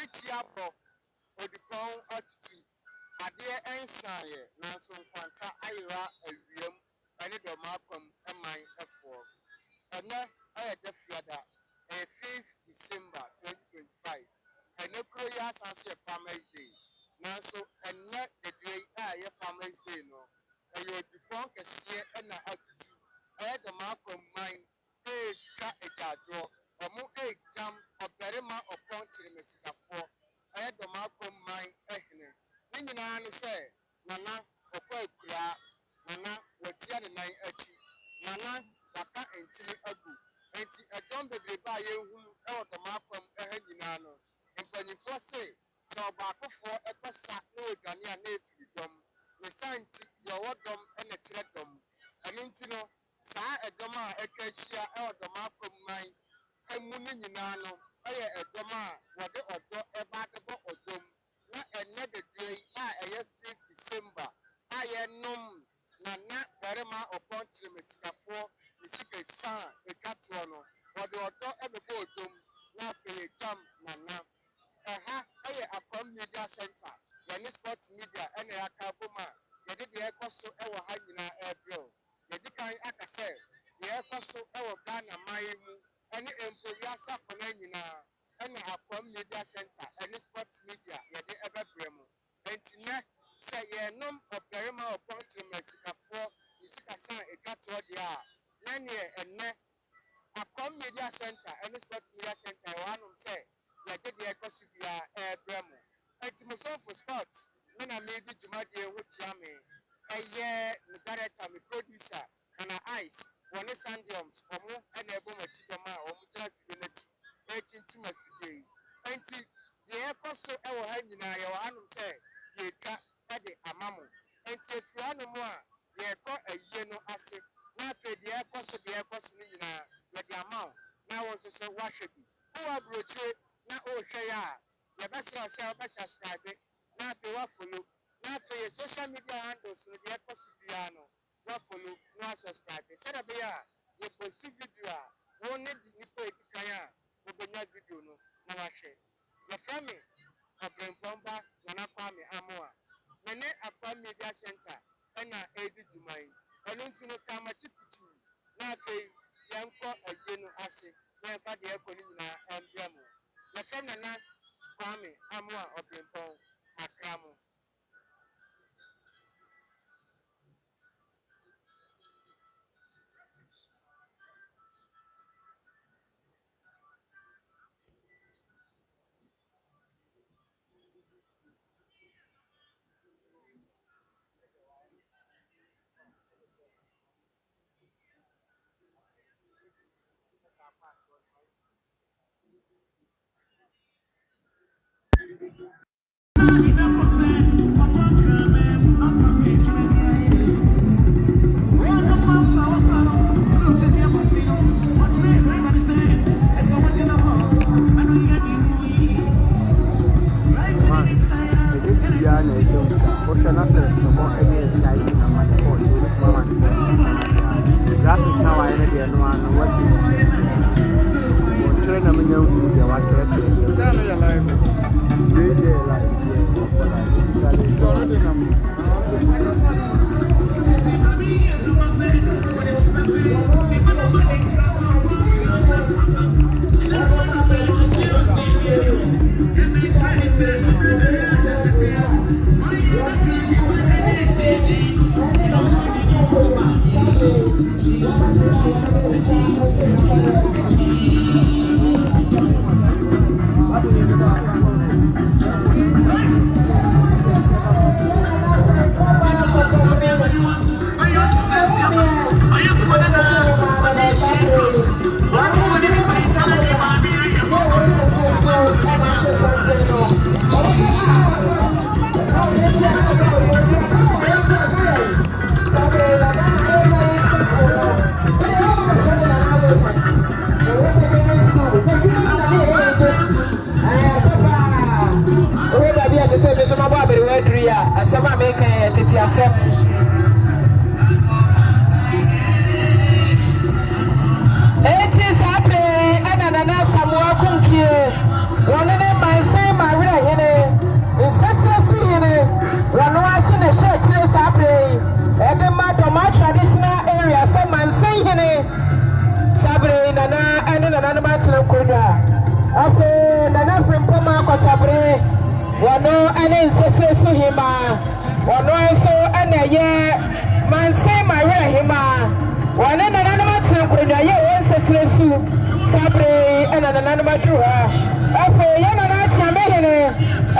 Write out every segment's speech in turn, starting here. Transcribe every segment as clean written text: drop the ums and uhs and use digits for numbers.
chiapo odipon atutu ade ensaye na so kwanta ayira awiem ane Dormaa kwam eman efo ene ayede fiada 5th December 2025 ene kro ya sanse Farmers Day na so ene the day aye Farmers Day no ayo odipon kese ena atutu aye Dormaa kwam man ka ejajo omo jam Berima Oppong Kyeremeh Sikafo aye Dormaa kwam man Hene ni nyina no se nana okwa ekura nana watia ne nan achi nana waka entini agu enti edom bebreba yehu e Dormaa kwam nyina no mpanyifo se obakofo ekpesa na odwane a na efiri dom ne santi ye wodom ene kire dom aninti no saa edom a ekahia e Dormaa kwam man emu ni nyina no aye edom a wode odo eba de bo odom na ene de day a eye 5th December aye nom na Berima Oppong Kyeremeh Sikafo isike san ekato no wode odo ebebo odom na fe jam nana aye Akwamu Media Center yani sports media ene yakaboma yede de ekoso ewo ha nyina ebro yede kan akase de ekoso ewo Ghana mayimu ene empowiasa fo na nyina ene Akwamu Media Center ene sports media yede ebebremu entine se ye nom Berima Oppong Kyeremeh Sikafo isikasan ekato dia nene ene Akwamu Media Center ene sports media center wanum se yede de ekoso bia ebremu entimuso for sports na mevi jumadi ehutiame eye the director me producer na ice one sandiums omo ene ebo machidoma omo tira fidelity echinchi mafidei enti ye ekoso ewo ha nyina ye wanum se ye ka ade amamu enti efiano mo a ye ko aye no ase na fe de ekoso ni nyina ye de amaw na wo so wahwebi wo abroche na o hwe ya ye besi ose subscribe na fe wa follow na fe social media handles no de ekoso biano wa follow na subscribe se da be ya ye post video a wo ne di nipo edikan a wo benya video no na wa hwe the family Obrempomba na kwame amoa mene Akwamu Media Center ena edi jumai enu no kama tipitu na fe yanko aye no ase na fa de ekoni nyina embiamo the family na kwame amoa Obrempom akramo graphics now I need to know and what you train them in your what Asama make titi asem eti sabre ana nana samwa kunkie wonene manse Wano ane nsese su hima. Wano nso ane ye manse mawira hima. Wane nana matena kwenya ye won nsese su sabre ena nana madru ha. Afo ye nana chiame hene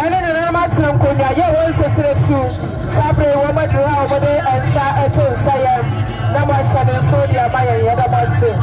ene nana matena kwenya ye won nsese su sabre wo madru ha omode ensa eto nsaya na ma hya ne so dia mayen ye da mase.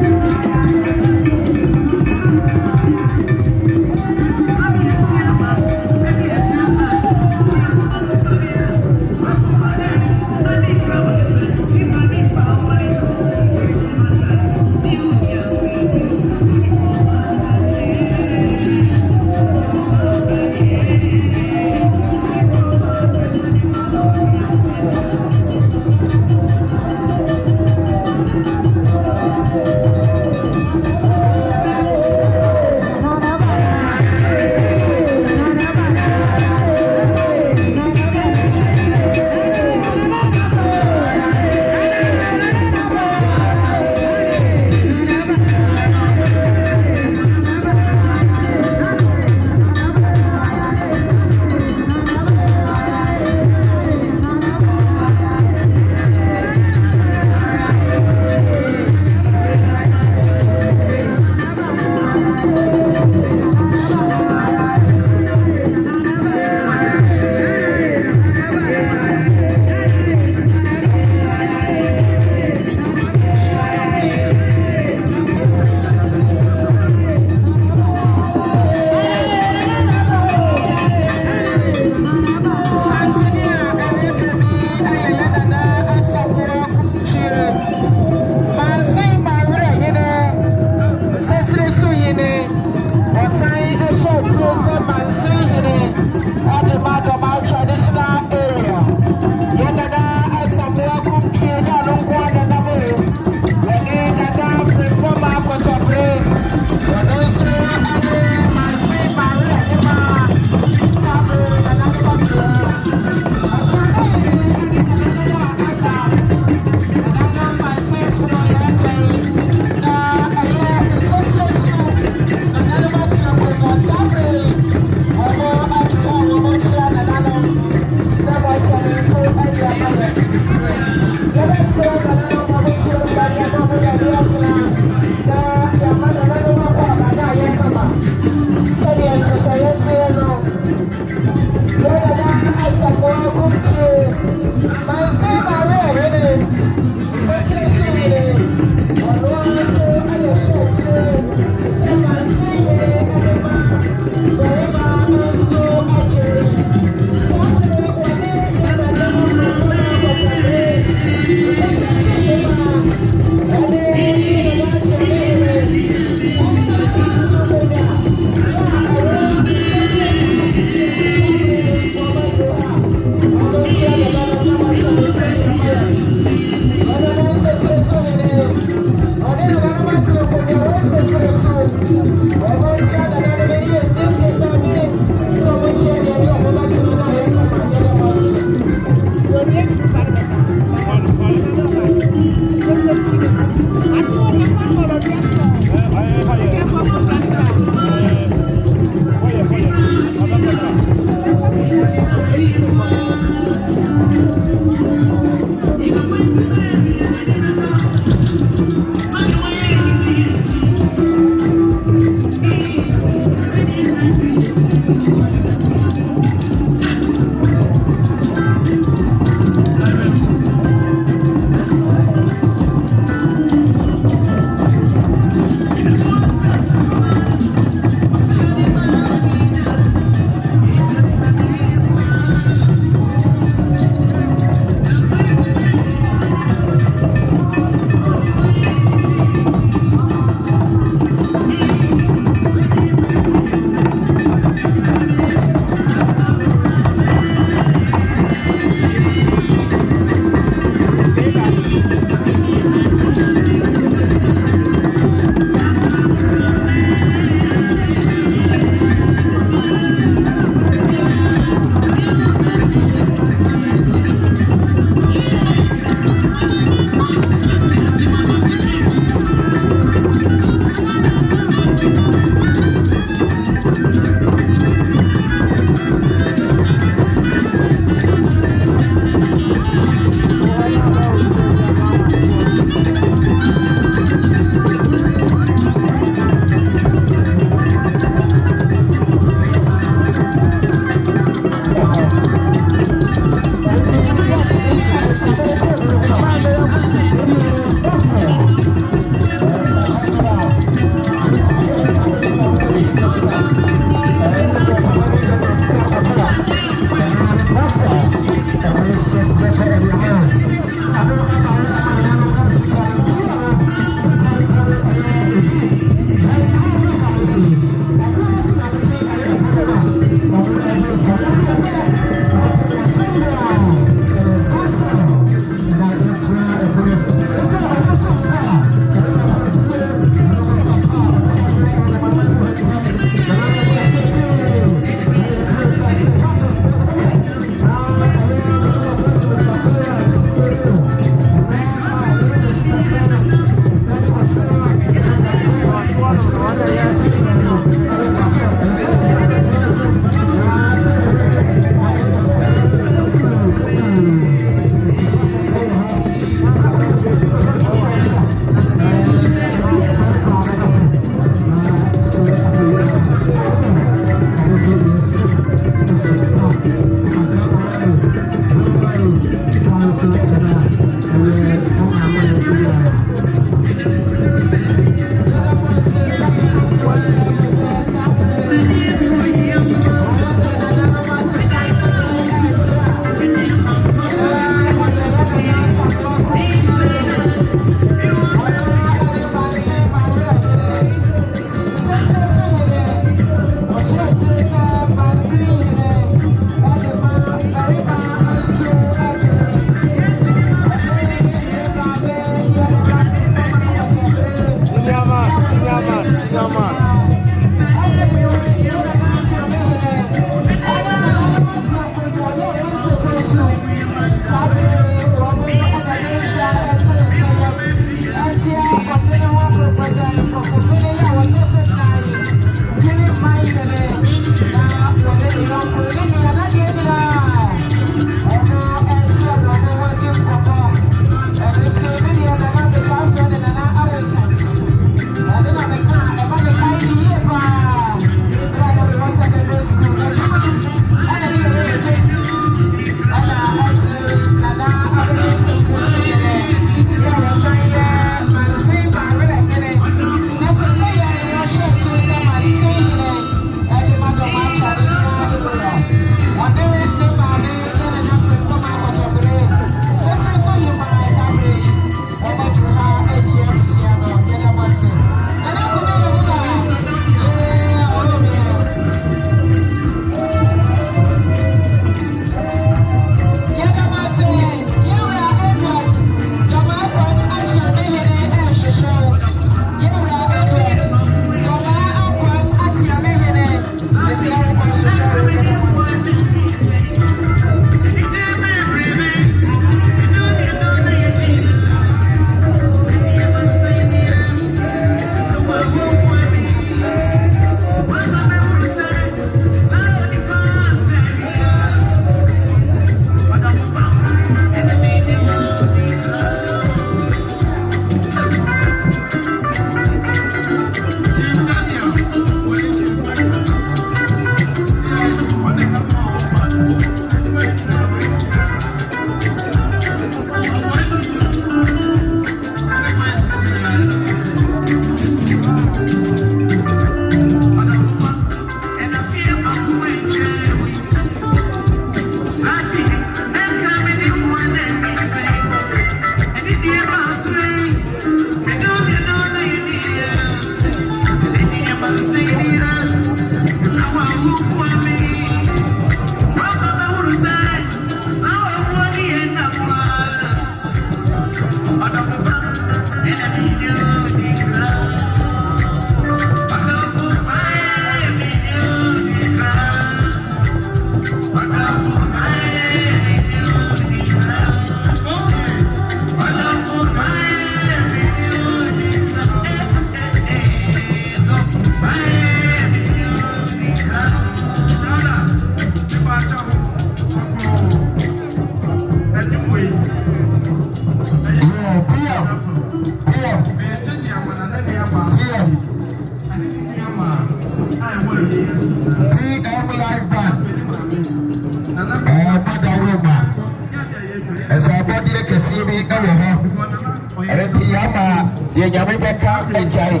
deɛ nyame bɛka agyae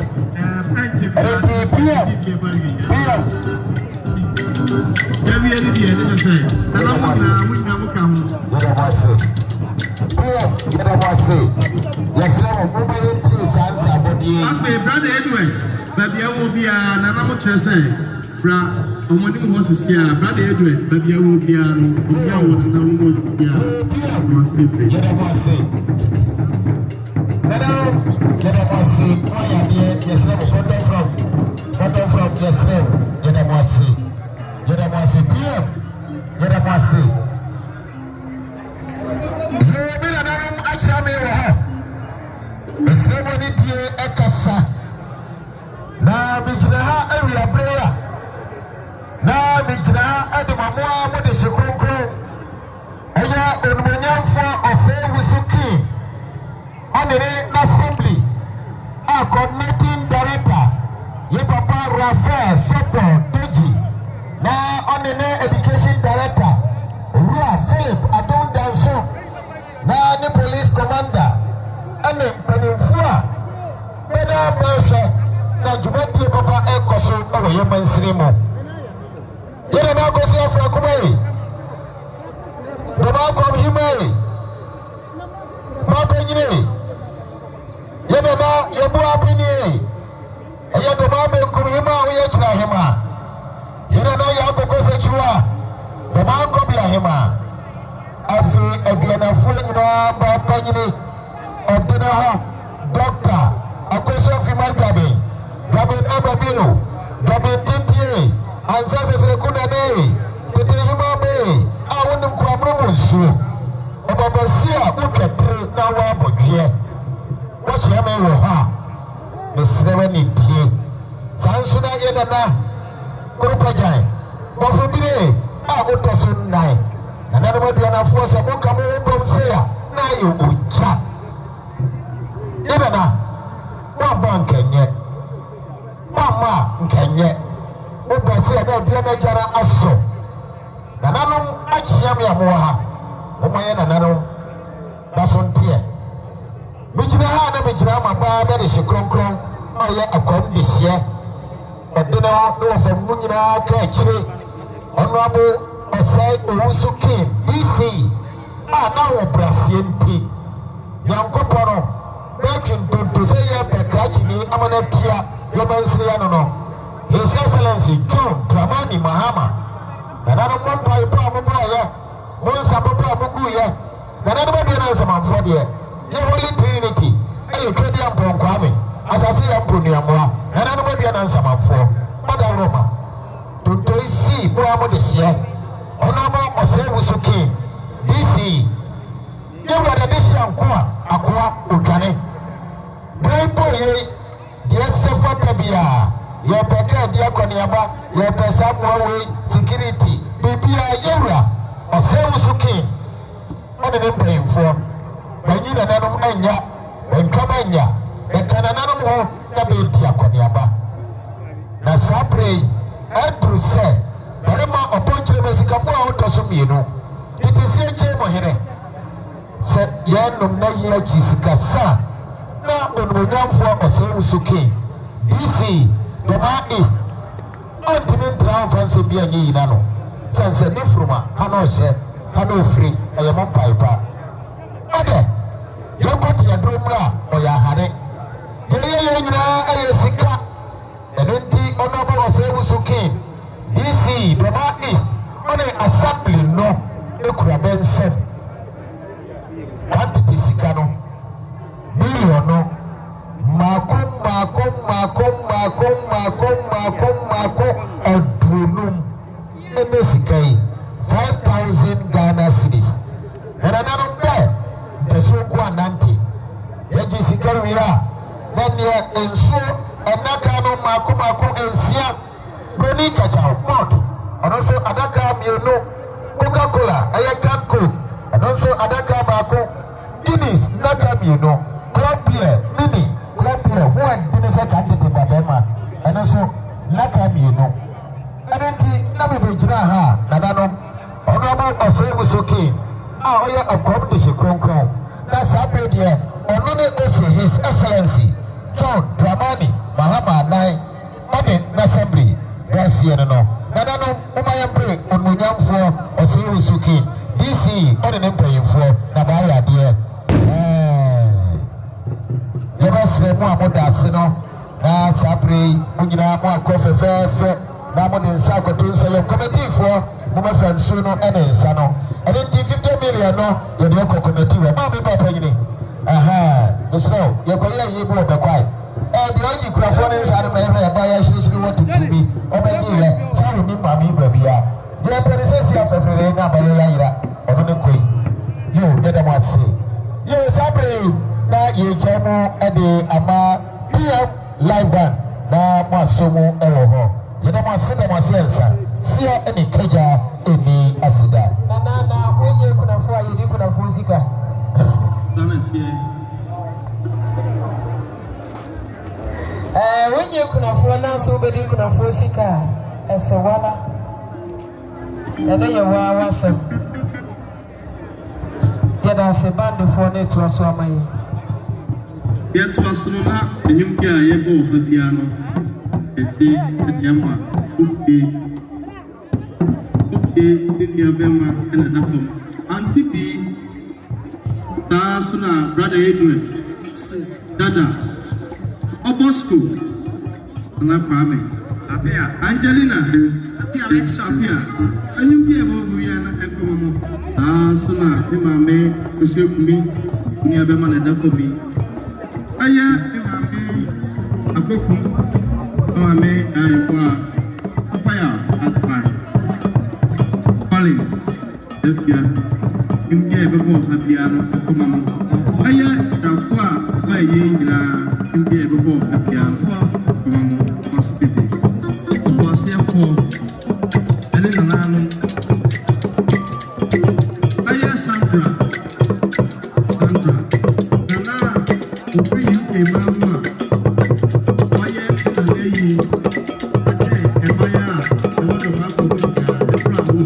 ɛno nti PM Baby, I will be an animal chassis. Bra, I'm one who was a scare. Brother Edward, baby, I will be an animal na bijira area prayer na bijira ademamoa mo de shekronkron eya onumonyamfo osewusuki onere na assembly a coordinating director ye papa Rafael Sopo Toji na onene education director Ria Philip Adon Danso na ni police commander ane penimfua bena basha na jumati papa ekoso owo ye mansiri mo yere na koso afra kumai baba ko himai papa nyine yene na yebu apini eye do ba be kum hima wo ye kira hima yere na ya kokoso chiwa baba ko bia hima afi aduana fu nyina ba panyini odina ho doctor akoso fi margabe Gabin Ababino, Gabin Tintiri, and Sasas Kunade, Tete Himabe, I want them Quamusu. Obabasia, look at three now. Here. Watch him over her. Miss Seventy T. Sansuna Yedana, Kurupajai, Bofubine, I would toss 9. Another one, a force of Mukamu Bomsea, now you would chat. Yedana, one bank and yet. Mama nkanye obase na bia na jara aso nananom achiam ya mo ha omoye nananom basontie mijina ha na mijina maba ba de hikronkron oye akom de hie odena no famu nyina ka akire ono abo osai owusukin DC na wo brasienti yankoporo bekin tonto se ye pekrachi ni amana pia Yomansria no. His Excellency John Dramani Mahama. Nana Mompa Ipamoya, Monsa Papa Muguya, Nana Babiana Saman the Holy Trinity, a Credian Ponquami, as I say, Ampuniamwa, Nana Babiana Saman for Mother Roma. To see Bramo this year, Onama Osewusuki, DC. You were the Disham Aqua, Ukane. Boy, yes, Fatabia, your Pekka Diakoniaba, your Pesamaway, security, Bibia Yura, or Sewusuki, on an embryo form. When you ananum Anya, when Kamanya, the Cananum home, the Diakoniaba. Nasabre, Andrew said, Berima, Oppong Kyeremeh Sikafo, Tosumino, it is a Hene. Said Yanum Naya Jisikasa. Na onwonyamfo osewusuki DC Dormaa East ontimi transfer bi anyi yina no sense ni fruma hano hye hano free ayemo paipa ade yokoti adromra oya hare yeye nyina ayesika enenti onobo osewusuki DC Dormaa East one assembly no ekura bensem quantity sika no Miliono Mako Adunum Enesikai 5,000 Ghana cedis. And another day, the Sukwa Nanti Yaji Sikarwira Nanya Enso and Nakano Mako Ensia Brony Kachao Pot and also Adaka Miono Coca-Cola Ayakan Coke and also Adaka Mako Guinness Naka Miono Club beer, mini, club beer, one didn't say candidate in Berima, and also Nakami, you know. And then Nabi Jina, Nadano, Honorable Osewusuki, a accommodation crown. That's Saturday, or His Excellency John Dramani Mahama Nai, Madden Assembly, Brasiano. Nanano, Umayambre, on Munyam for Osirusuki, DC, on an empire for Nabaya, dear. Never say more about Dasino, Na Sabri, Munina, Coffee Fair, Namon and Sako to say your committee for Mama Fransuno and Sano. And then 50 million, no, your local committee, Mammy Papa. Aha, the snow, you're going to be able to quiet. And the only Crawford's out of my hair by actually want to be over here, Sarah Mammy Babia. You are predecessor of every day now by Yaira, or the Queen. You get them what say. You Sabri, now you Jamo at the Ama PM live band, now Masumo Ewo. You don't want to sit on my sense, see any Kaja, any Asida. Nana, when you could afford, you didn't afford Sika. When you could afford now, somebody could afford Sika as a walla. And then you were some. Yet I say, band for it to us, my. Yet was not a new guy, both the piano. The Yama, okay, Berima, and another. Auntie B. Tasuna, brother Edwin, Dada, Obosco, Anapame, Apia, Angelina, Apia, Apia, and you be able to Akwamu. Tasuna, Imame, Monsieur Kumi, near Berima and Dafobi. Aya, Imame, Akwamu, Imame, Ayakwa, Apaya, Atpai, Colin, Efia. India before Hapiano, Akwamu. Aya, Rafua, by Yingra, India before Hapiano, Akwamu, hospital. It was therefore, and then Anano. Aya Sandra, Nana, who free UK Mama, Aya, and Lady, and Maya, the one of Africa, the Brown.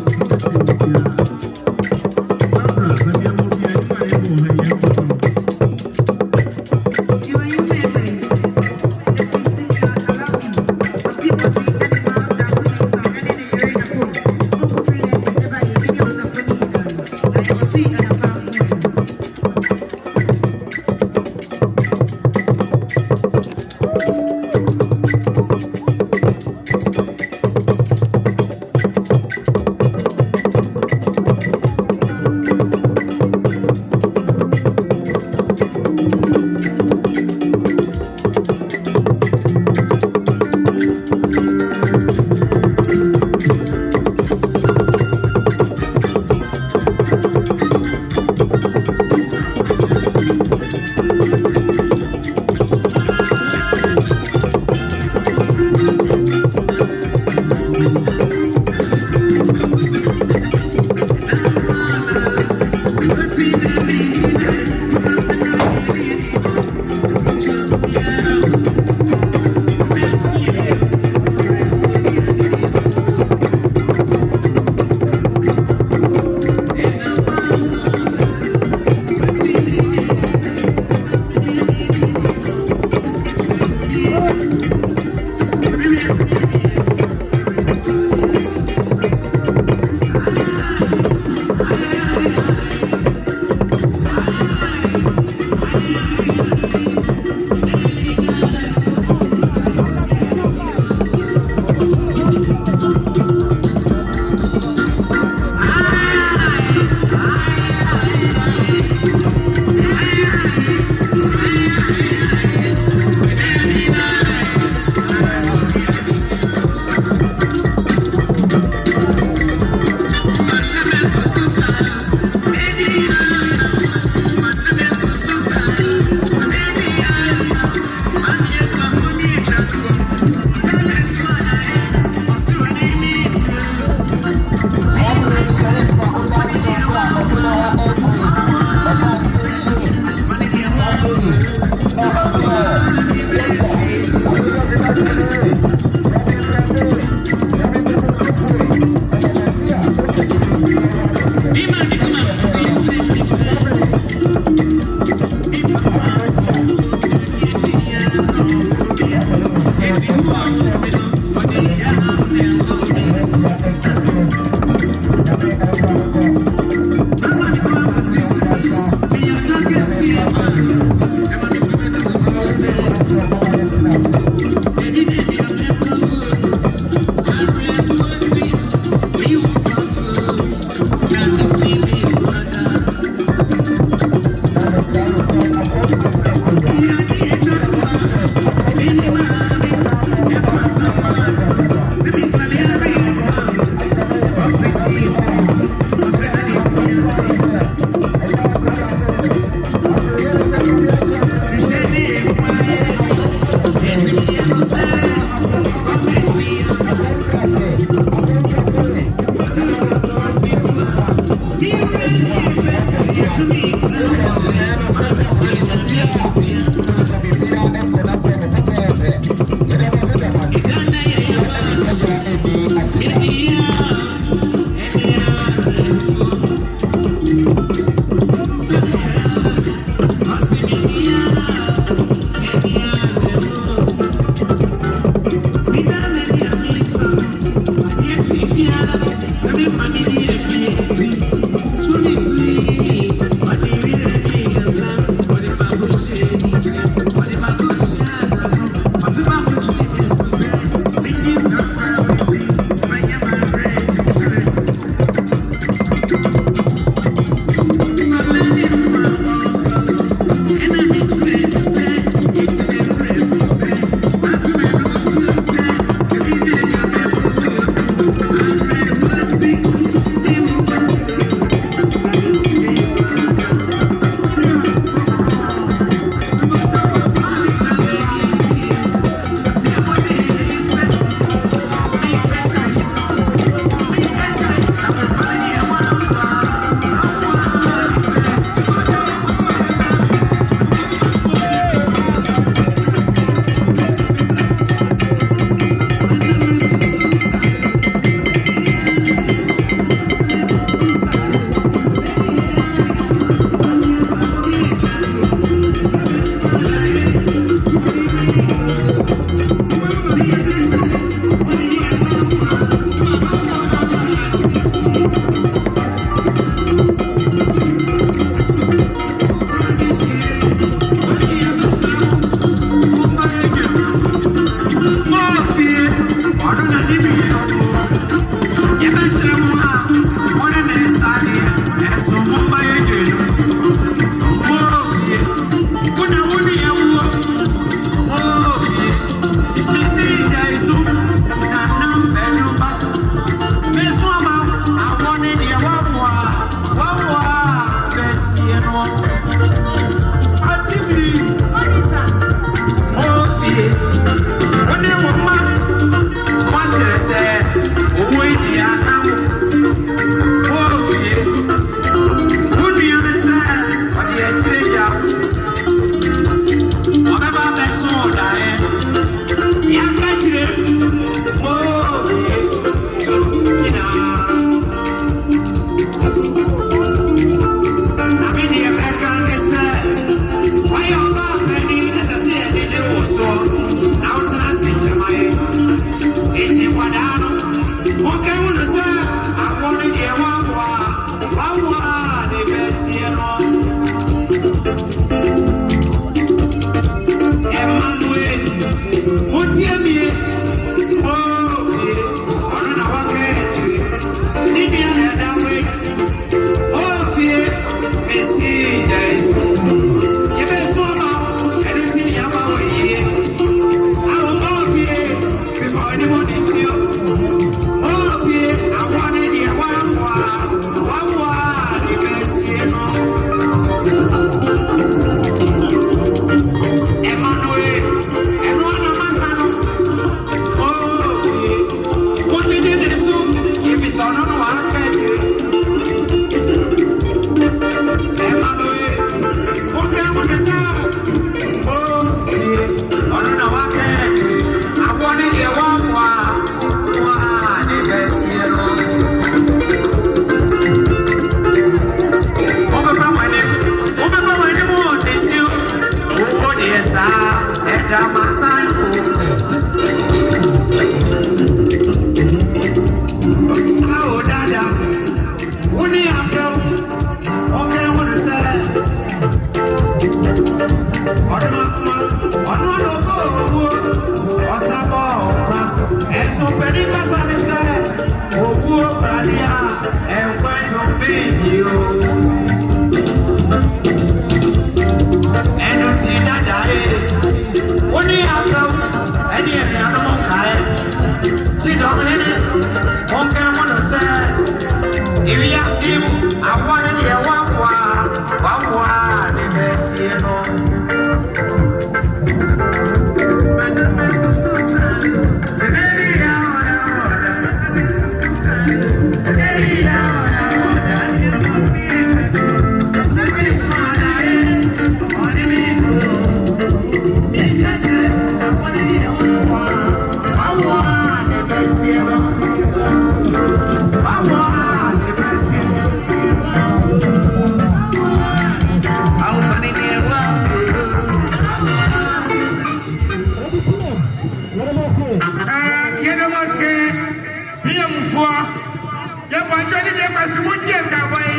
Smuti and Cowboy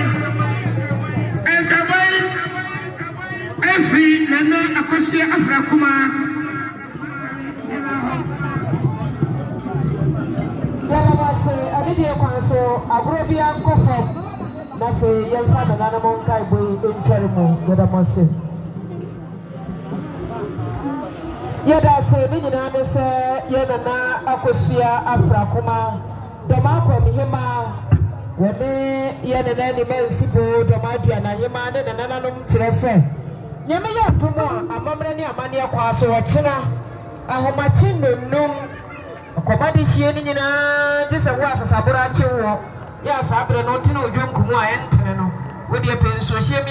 every Nana Akosia Afrakuma. I did hear so I will be uncle from nothing. Young father, Nanamon Kaiboy in Kyeremeh, the Mossi. Yada say, Nina say, Yana Akosia Afrakuma, the Malcolm Hima, when they Yana men Sibo, Domatia, Hima, and Nananum Tresse. Yamaya Tumo, a Mamania Mania Quaso, a China, a Homachin, Num. Komadi shieni nyina gese wo asasabura chewo ya sabre no ntino odwonkumu a entene no wo de penso hye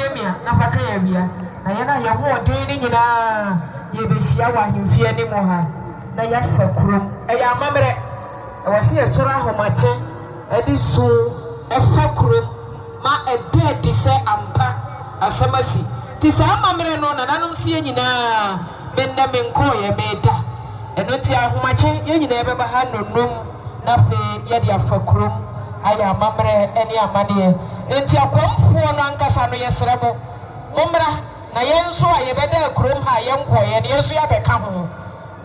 na faka ya bia na ye na ye ho odin ni nyina ye behia wa ahemfie ni mo ha na ya fa kurom ya amamre wo se ye soro ahomache edi so fa kurom ma ede de se ampa asamasi ti sa amamre no na nanom sie nyina benda menko ye meda eno ti ahomache ye nyina ye beba ha nonum na fe ye de afakrum aya amamre ene amane enti akwamfo no ankasa no ye serebo mommra na ye nso a ye beda akrum ha ye nko ye ne yeso ya beka ho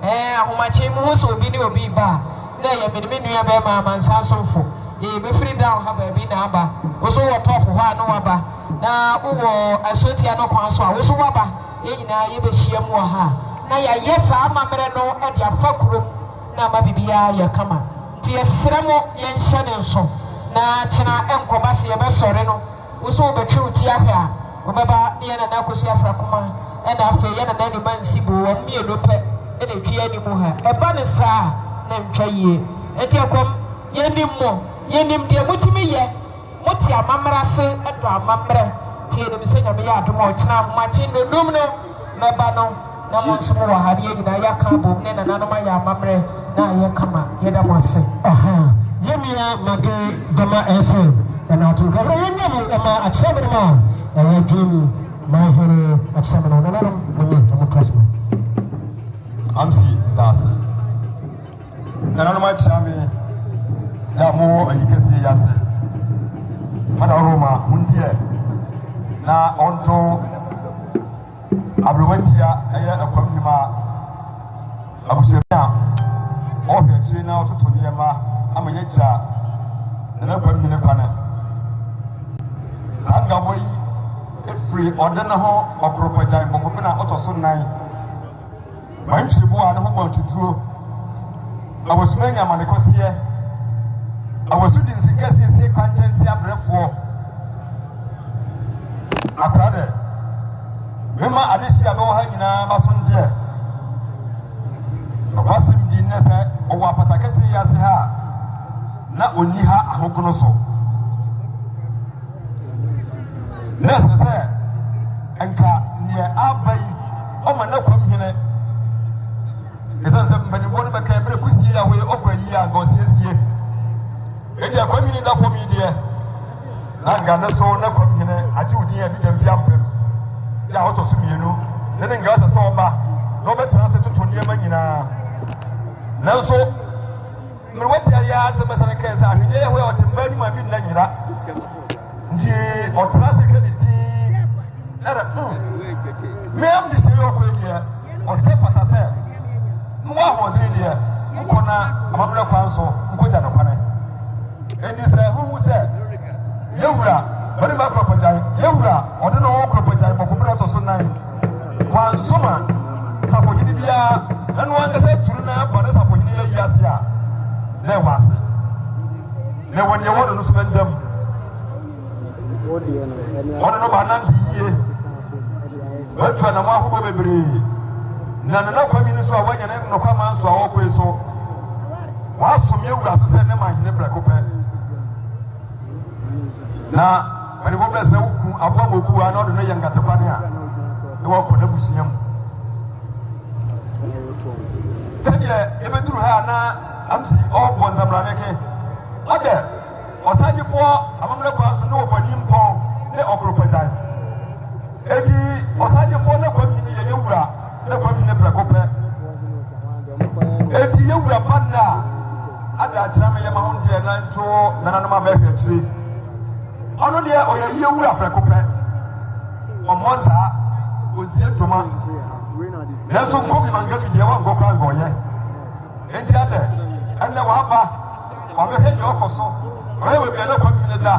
ahomache mu so obi ni obi ba na ye menimenu ya be ma mansa sonfo ye be free down ha ba bi na aba wo so wo top ho ano aba na wo asoti ano kwan so a wo so waba ye nyina ye be hia mu ha na ya yesa amamre no e de afakrum na ma bibia ya kama nti yesremo ye nhye ne nso na tena enkoba se ye be sore no wo so betwe uti ahwe a wo beba ye na na kosi afrakuma e na afa ye na na ni mansibo wo mienu pe e na twa ni mu ha e ba ne saa na ntwa yie enti akom ye nimmo ye nim de mutimi ye muti amamra se e do amamre ti nim se nyame ya adom o tena machi no num no meba no na monso mo wa hariye nyina ya ka bom ne na nanom ya amamre na ye kama ye da mose Yemia Mage Doma FM and I took over Yama at Seminama and I dream my Hene at Seminama. When you trust me, I'm seeing that. And I know my chammy, Yamo, and you can see Yase. Madaroma, Hundia. Now, on to Abruetia, Akwamima, Abusema, or the China to Tonyama. I'm a yacha, and I come in a corner. Sangaboy, a free ordinary or proper time, but for me, out of so night. My Chibu, I don't want to draw. I was many a man here. I was doing the guest in the conscience, therefore. I cried. Remember, I did see a go hanging a mason dear. The Basim dinner or Wapatakasi as her. Na oniha ahokono so nese se enka ne abai o ma na kwam hene esanse mbani woni be kan bre kusi ya we okwa yi ya go siesie eja kwam hene da for me de na nga na so na kwam hene ati odi ya bi jamfi ampem ya auto so mienu ne ne nga sa so oba no be transe to ne ma nyina na so Mrwati ya za masana kaza ahide we otimbani ma bi na nyira ndi otrase kedi ti era me am di se yoko dia o se fata se mwa ho di dia nkona amamre kwanso nkoja no kwane endi se hu se yewura bari ma kropojan yewura ode no kropojan bofo bre to so nan wansoma safo hidi bia anu anga se turu na bade safo hidi ya yase ne wase ne wonye wodo no so bendam wodo no ba nan diye wetwa na ma ho bebre na na kwami ni so a wanya ne no kwa man so a wokwe so wasom yewura so se ne ma hine prekope na mani bo be se wuku abo boku a na odo no yengate kwane a ne woko na busiam tede ebeduru ha na amsi all bonza mraneke ode osaji fo amamle kwa so no for nimpo ne okropozan edi osaji fo ne kwa mini ye yewura ne kwa mini prekope edi yewura banna ada chama ye mahonde na nto nananoma ba hwetire ono de o ye wura prekope o monza o zie toma na so ko bi manga bi de wa ngokwa ngoye enti ade enne wa ba wa be he de okoso o ye we bi na kwa mi ne da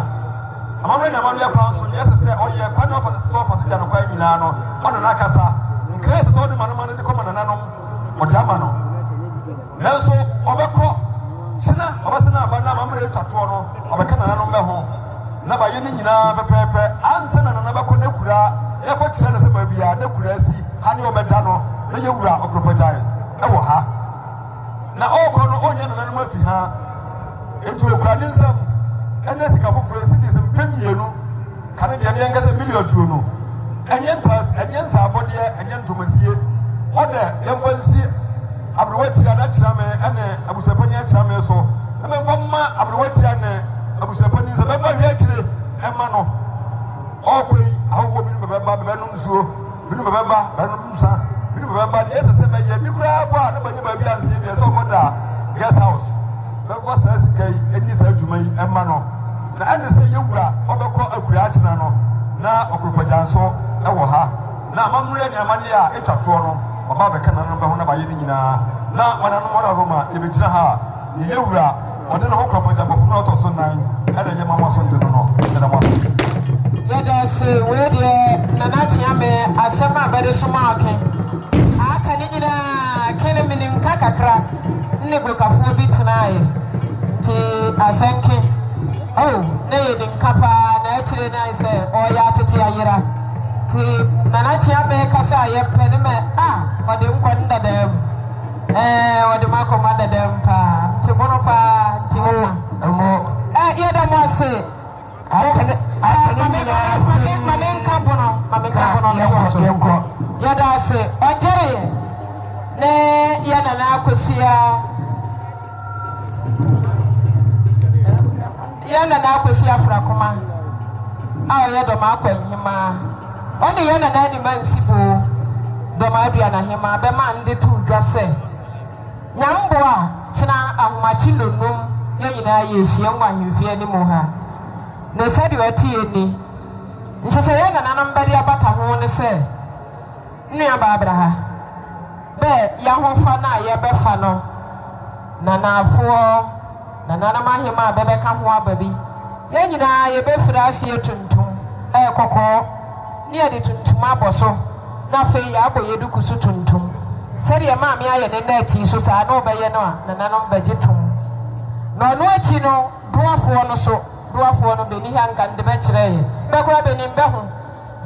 amano na amano ya kwa so ye se o ye kwa no fa so fa so ja no kwa nyina no ono na kasa nkra so de manoma ne ko manananom o jama no na so obeko sina obasina aba na mamre twato no obeka nananom be ho na ba ye ni nyina pepepe ansa na nana beko ne kura e ko kire ne se ba bia ne kura si ha ne obeda no na ye wura okropotai e wo ha na oko no onya nananom afi ha etu ekura ni nsam ene Sikafo fure si dis mpemienu kane bia ne ngase million tuo no enye nsa abode enye ntomasie ode yemfansi abrowati ada kyerame ene abusapani akyerame so ebe mfamma abrowati ane abusapani ze beba wi akyire ema no okoi awo bi no beba num zuo bi no beba num sa bi no beba de ese se be ye bi kura kwa na banye ba bi anse bi so koda guest house beba sa sikai eni sa adwumai ema no na ene se yewura obekọ akura akyina no na okropajanso ewo ha na amamre ni amane a etwato no baba beka na namba ho na baye ni nyina na wana no mora roma ebegira ha ni yewura ode na okropajan bofo na oto so nan ene ye mama so ndino no ene mo yada se we de na na tiame asema bede so ma oke aka ni nyina kene minim kakakra ne gurukafo bi tenae ti asenke oh na ye din kapa na etire na ise o ya tete ayira ti nana chiame kasa ye pene me ode nkwa ndadam ode makoma dadam pa ti bono pa ti mo ye da mo se mamenka bono ye da se ojere ne ye nana akosia yana na akwesi afrakoma ye Dormaa kwanyima oni yana na ni mansibo Dormaa adua na hema be ma nde tu dwase nyambo a tena ahomachi nonum ye nyina ye hie nwa hemfie ni mu ha na sadi watie ni nhese yana na nambari abata ho ne se nua ba abraha be ya ho fa na ye be fa no na nafo na nana mahema bebe ka ho ababi ye nyina ye be fira asie tuntum kokko ne ye de tuntum aboso na fe ya aboye duku su tuntum seri e maami aye ne neti so sa na obeye no a na nana mbaje tum no no achi no duafo no beni hanka nde be kire ye be kura beni mbe ho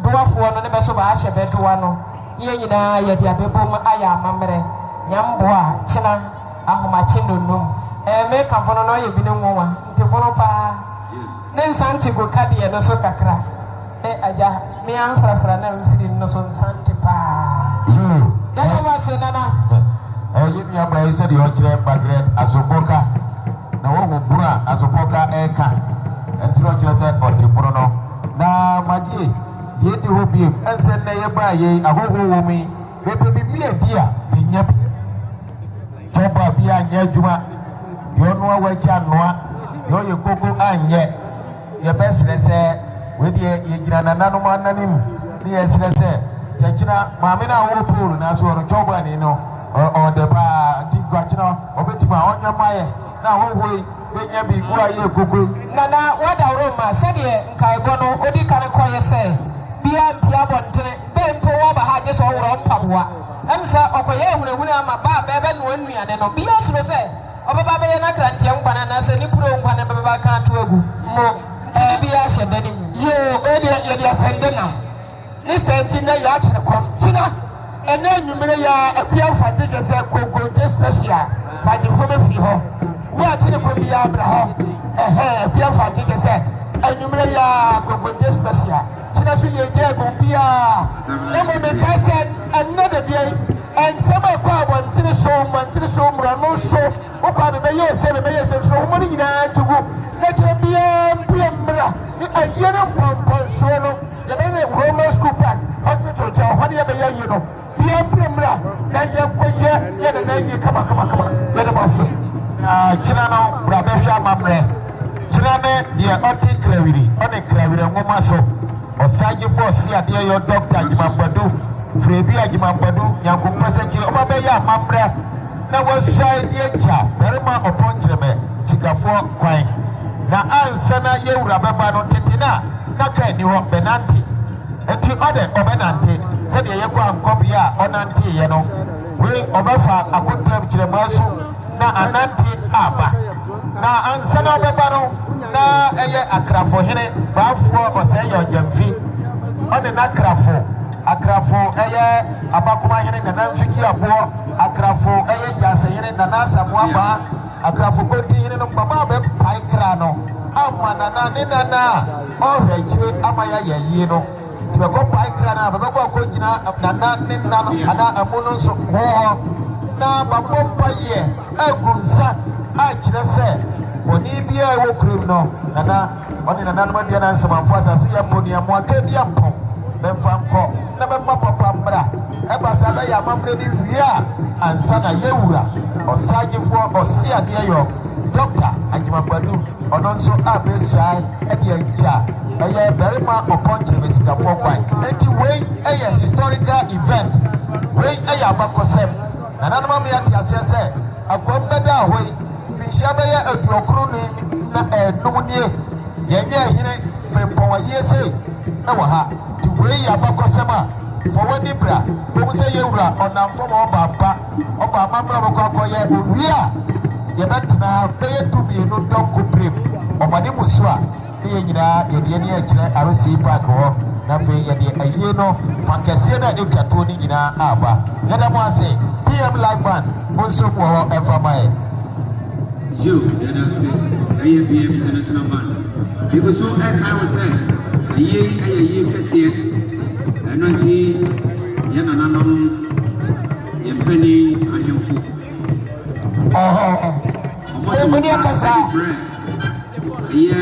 duafo no ne be so ba ahye be duwa no ye nyina ye de abebom aya amamre nyambo a kina ahomachi nonum me ka bono no ye bi ne nwowa nti bono pa ne nsanti go kade no so kakra aja me amfrafra na mfiri no so nsanti pa dada wase nana yemi aba ise de okire bagret asoboka na wo bura asoboka eka entiro okire se otiburo no na magie die de hobiem ense na ye ba ye ahoho wo mi bebe bibi adia binya bi toba bi anya adwuma yo no awacha noa yo ye koko anye ye besre se we de ye gira nananom ananim ni ye sre se chechira maame na wo pool na so ro toba ni no o de ba ti gwachira obetima onyo maye na hohoi benya bi bua ye koko nana wada roma se de nkai go no odi kan koye se bia bontere be mpo wo ba ha je so woro mpaboa emsa okoye ehunehune ama ba bebe no anuane no bia soro se obaba be na krantie nkwana na se ni puro nkwana be ba kan to agu mo tini bia hyedani yo ye dia sende na ni senti na ya kire kom tina ene anwumere ya akua fatike se konkonte special fadifo be fi ho wo akire ko bia bra ho akua fatike se anwumere ya konkonte special tina so ye je go bia na mo me ka se another day and some kwa wantire so mra no so okwa be ye se so mo ni na tugu na kire bia mra ni ayere pompon so no ye be Roman school park hospital cha ho ne be ye no bia mra na ye koye ye na ye kama ye na base kira no bra be hwa mamre kira ne de oti krawiri one krawiri ahoma so ɔsagye fo ɔsi adeɛ yɛ dɔkta agyimampadu frebi agyimampadu nyankopɔ sɛkyi ɔba bɛyɛ amammerɛ na wɔsuae de agya Berima Oppong Kyeremeh Sikafo kwan na ansa na yɛwura bɛba no tete na ka ani hɔ bɛnante enti ɔde ɔbɛnante sɛdeɛ yɛkɔ ankɔbea a ɔnanteeɛ no wei ɔbɛfa akontram Kyeremeh so na anante aba na ansa na ɔbɛba no na ɛyɛ akrafo hene baafoɔ ɔsɛ yɛ ɔgyamfi ɔne na akrafo ɛyɛ abakoma hene nana nso gi aboɔ akrafo ɛyɛ gyase hene nana asamoa baa akrafo konti hene no baba bɛpae kra no ama nana ne nana ɔhwɛ akyire ama yɛayɛ yie no nti bɛkɔ pae kra no a bɛbɛkɔ akɔgyina nana ne nna no anaa amu no nso hɔ na babɔ mpayɛ agu nsa akyerɛ sɛ bɔne biara ɛwɔ kurom no nana ɔne nananom adua no nsɛmamfo asase yɛ mponiamoa ka di ampɔn bɛmfa nkɔ na bɛma papa mmra ɛba sa bɛyɛ amammerɛ no wie a ansa na yɛwura ɔsagyefoɔ ɔse adeɛ yɔ dɔkta agyimampadu ɔno nso a bɛsuae ɛde agya ɛyɛ Berima Oppong Kyeremeh Sikafo kwan enti wei ɛyɛ historical event wei ɛyɛ abakɔsɛm nananom ameyɛ te aseɛ sɛ akwam bɛda ahoi finhyia bɛyɛ aduokoro na ɛnum nie yɛnyɛ hene pempɔn sei ɛwɔ ha nti wei yɛ abakɔsɛm a fɔwɔ ni bra wɔn sɛ yɛwura ɔnamfo ma ɔba amammerɛ bɛkɔ akɔyɛ owie a yɛbɛtena bɛyɛ dumienu dɔnko brem ɔmɔde mu so a ne yɛ nyinaa yɛde ani akyerɛ arosi park hɔ na afei yɛde ayie no fa kɛseɛ no a ɛtwa toɔ no nyinaa aba yɛda mo ase PM live band mo nso mu hɔ ɛmfa ma yɛ Yo, yɛda ase ɛyɛ PM international band bigo so ɛka wo sɛ ayie ɛyɛ yie kɛseɛ ɛno nti yɛ nananom yɛmpani ahemfo ɛmuni akasa ɛyɛ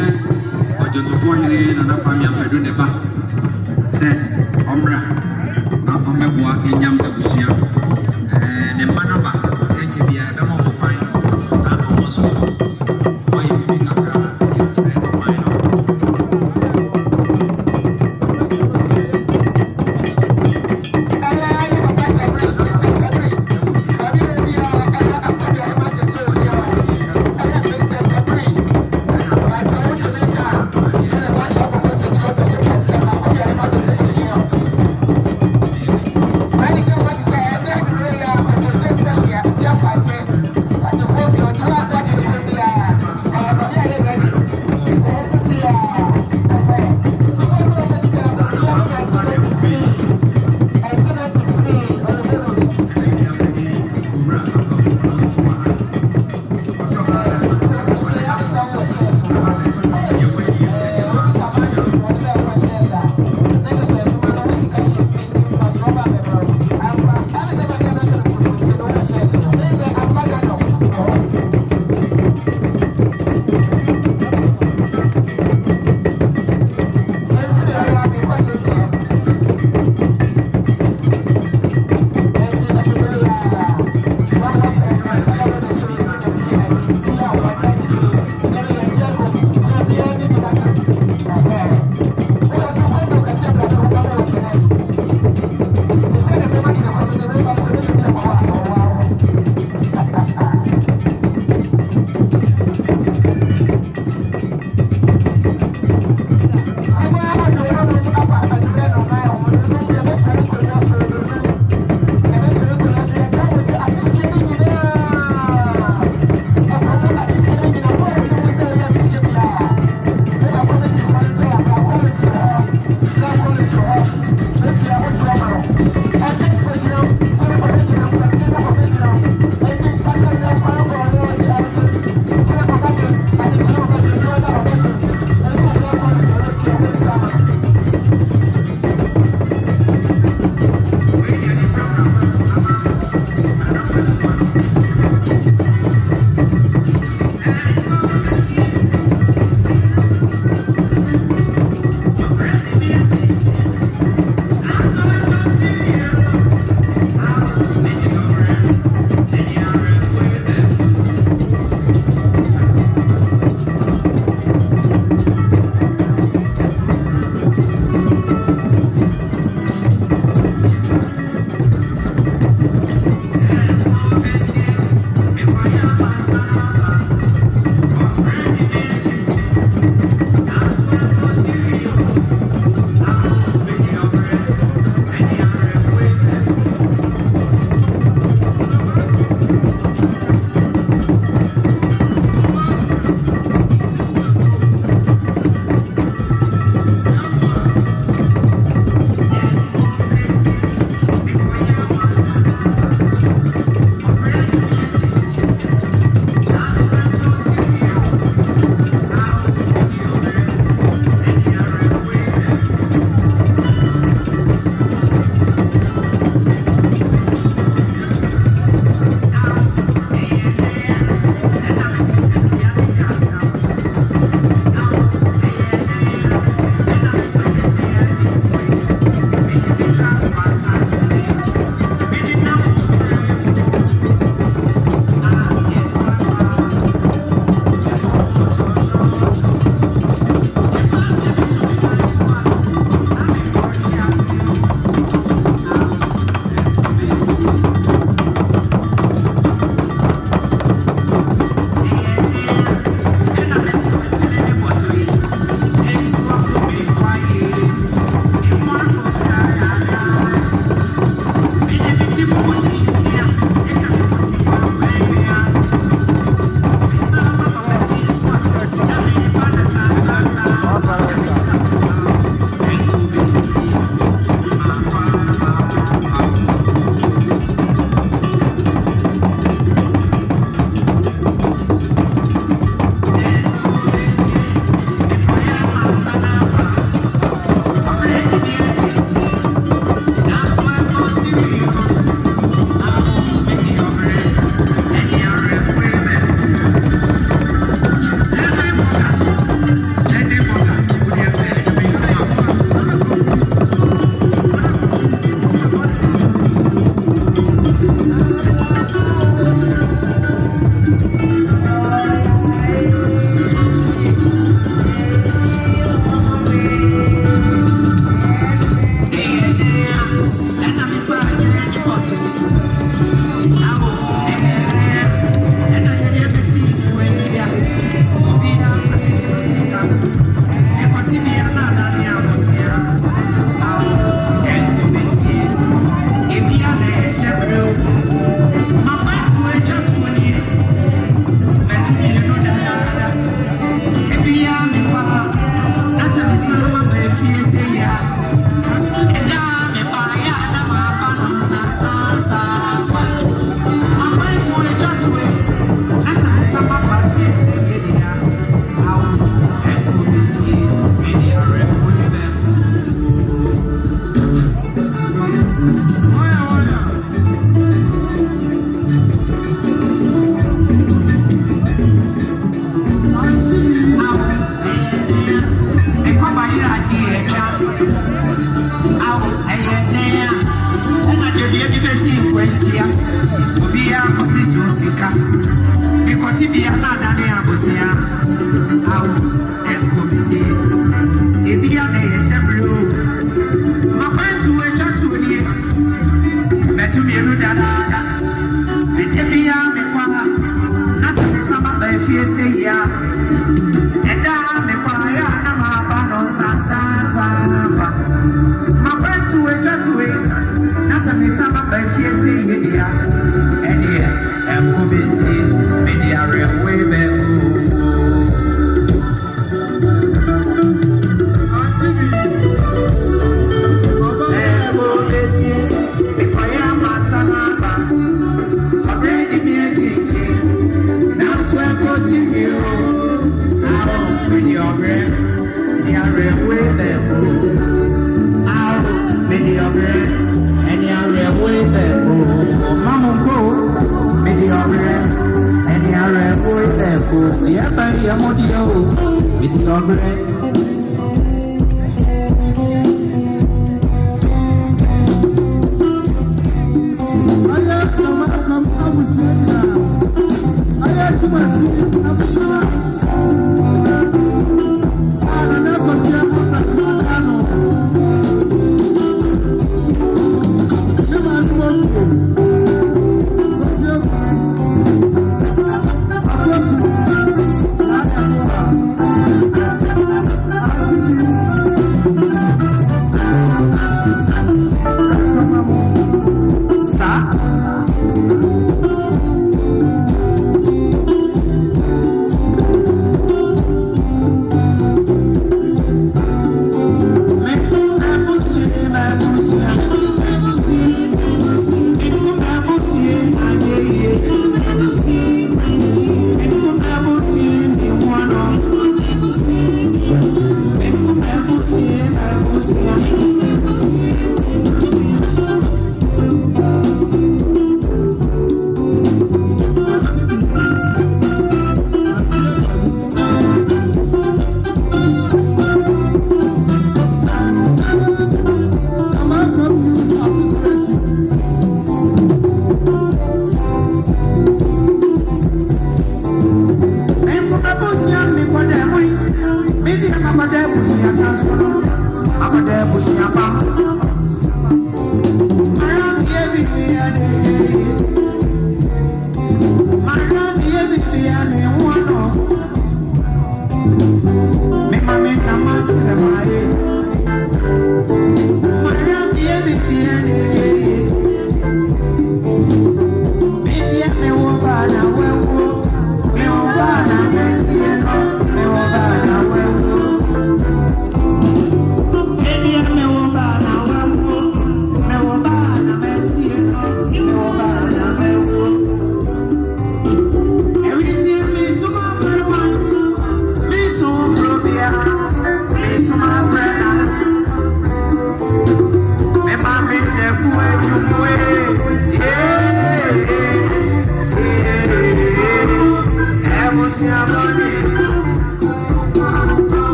ɔdwontofoɔ hene Nana Kwame Ampadu ne ba sɛ ɔmmra na ɔmmɛboa ɛnyam abusua ne mma no ba ɛnkyɛ biara bɛma ɔmo kwan na ɔmo nso ɔyɛ bibi kakra yɛkyerɛ ne kwan no Thank you.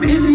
Baby,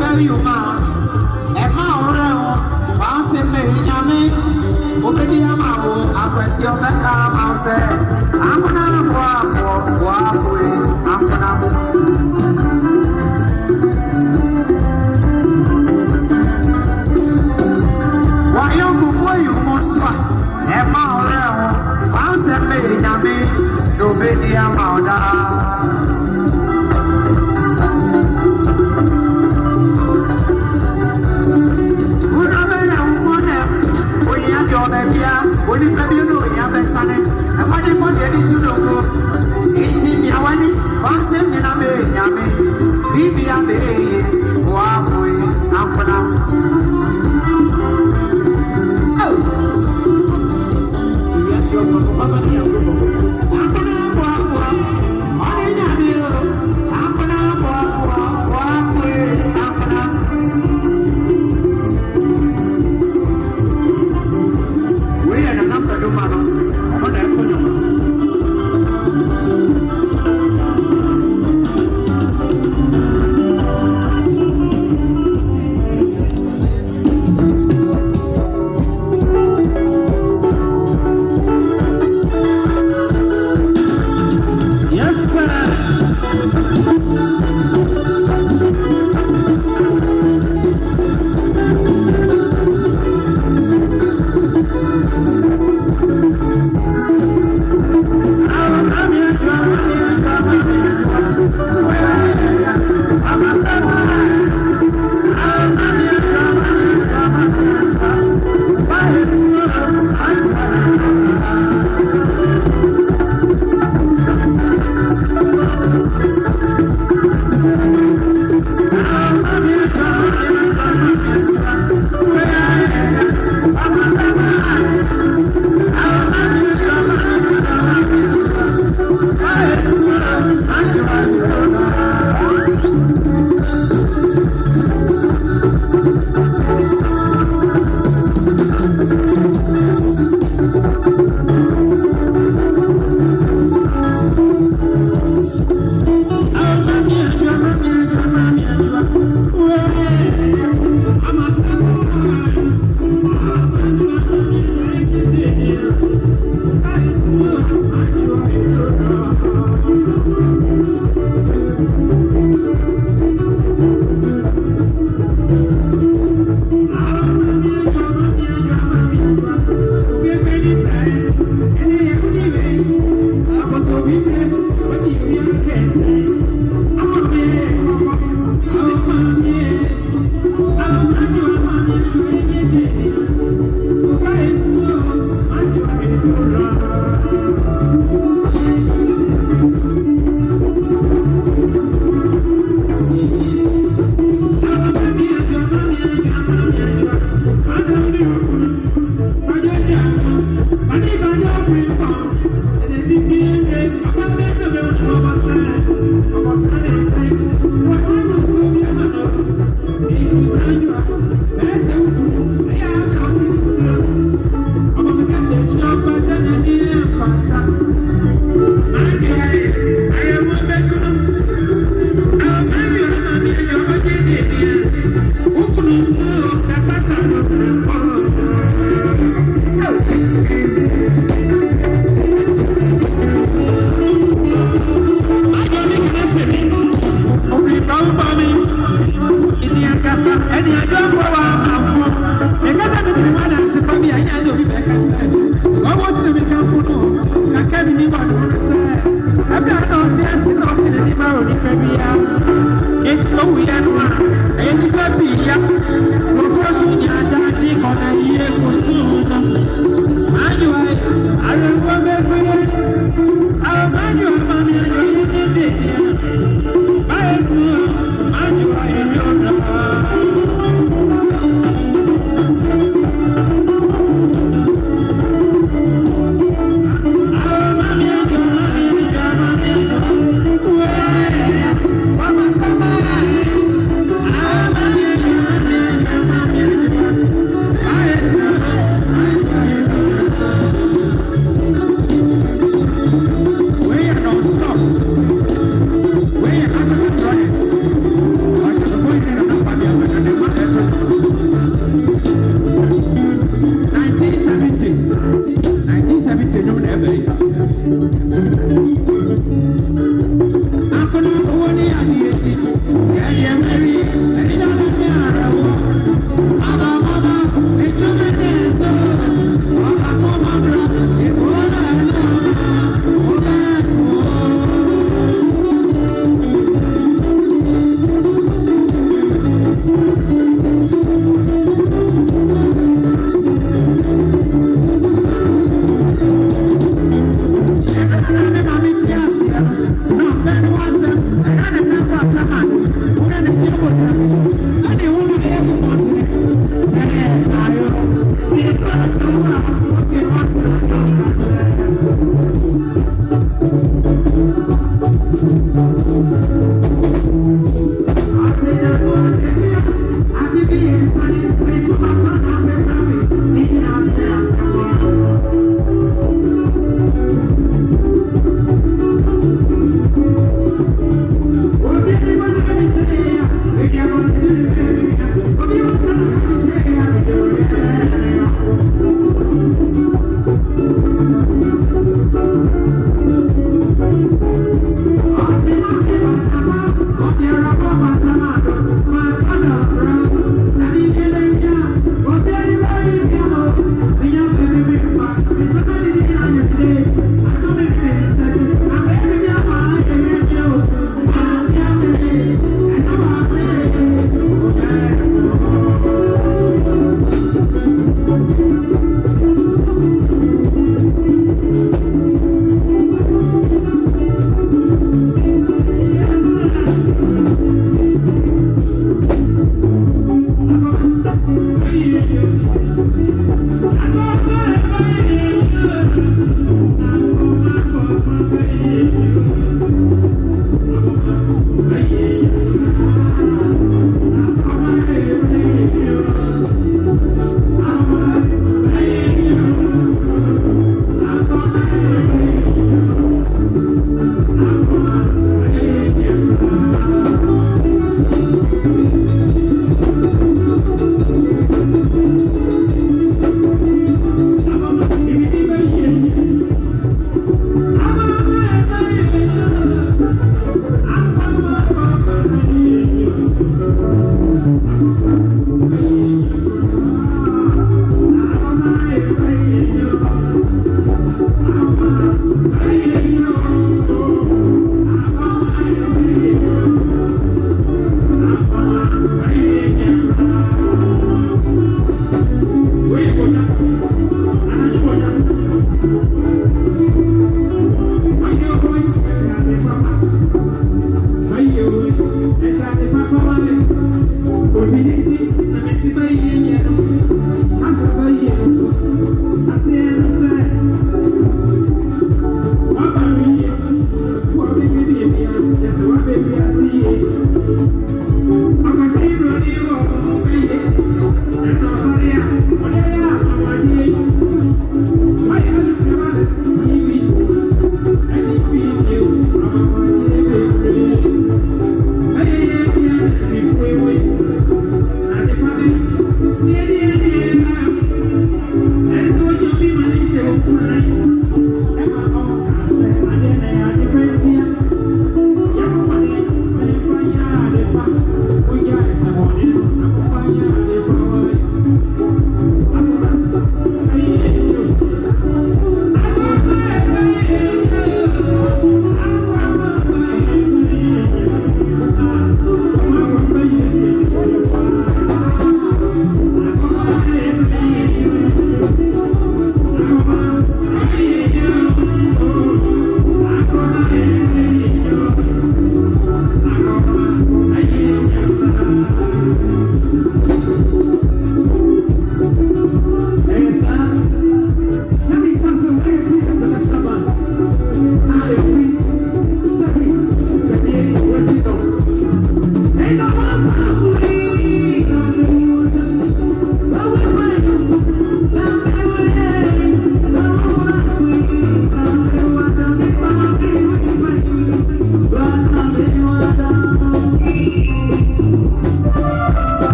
Berima, Emma Oreo, Mouse Yami, Obedia Mao, Akwesio Becca Mouse, Amana Wafu, Amana. Why you go you most Emma Oreo, Mouse Yami, Obedia Mauda. When you come, you know, you have a son, and what you want to do, 18 Yawani, once in Yame, Bibi Abe, Wafu, Ampana. Oh, yes, you're going to come here. Ampana, Wafu, Ampana, Wafu, Ampana.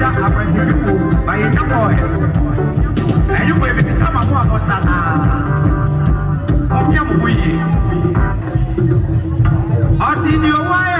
bisa akwantifu ba ye boy ayi boy bi bisa ma mo amosana omya mo yi asini o wa